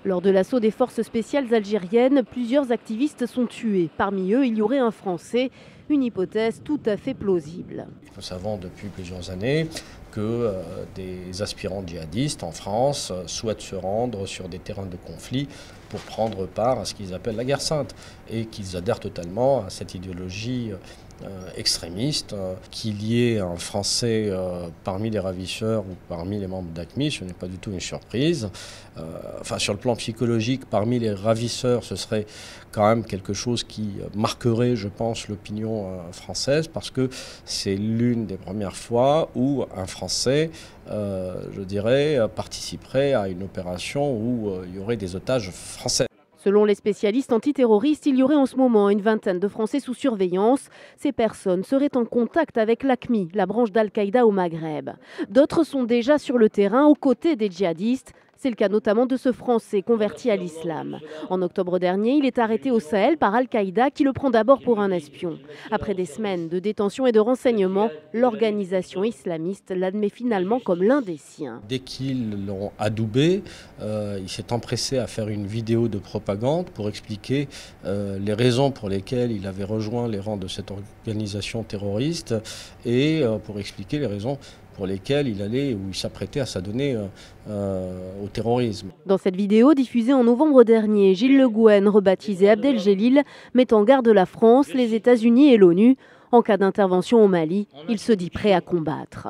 Lors de l'assaut des forces spéciales algériennes, plusieurs activistes sont tués. Parmi eux, il y aurait un Français, une hypothèse tout à fait plausible. Nous savons depuis plusieurs années que des aspirants djihadistes en France souhaitent se rendre sur des terrains de conflit pour prendre part à ce qu'ils appellent la guerre sainte et qu'ils adhèrent totalement à cette idéologie extrémiste. Qu'il y ait un Français parmi les ravisseurs ou parmi les membres d'AQMI, ce n'est pas du tout une surprise. Sur le plan psychologique, parmi les ravisseurs, ce serait quand même quelque chose qui marquerait, je pense, l'opinion française, parce que c'est l'une des premières fois où un Français, participerait à une opération où il y aurait des otages français. Selon les spécialistes antiterroristes, il y aurait en ce moment une vingtaine de Français sous surveillance. Ces personnes seraient en contact avec l'AQMI, la branche d'Al-Qaïda au Maghreb. D'autres sont déjà sur le terrain aux côtés des djihadistes. C'est le cas notamment de ce Français converti à l'islam. En octobre dernier, il est arrêté au Sahel par Al-Qaïda qui le prend d'abord pour un espion. Après des semaines de détention et de renseignement, l'organisation islamiste l'admet finalement comme l'un des siens. Dès qu'ils l'ont adoubé, il s'est empressé à faire une vidéo de propagande pour expliquer les raisons pour lesquelles il avait rejoint les rangs de cette organisation terroriste et pour expliquer les raisons pour lesquels il s'apprêtait à s'adonner au terrorisme. Dans cette vidéo diffusée en novembre dernier, Gilles Le Guen, rebaptisé Abdeljelil, met en garde la France, les États-Unis et l'ONU. En cas d'intervention au Mali, il se dit prêt à combattre.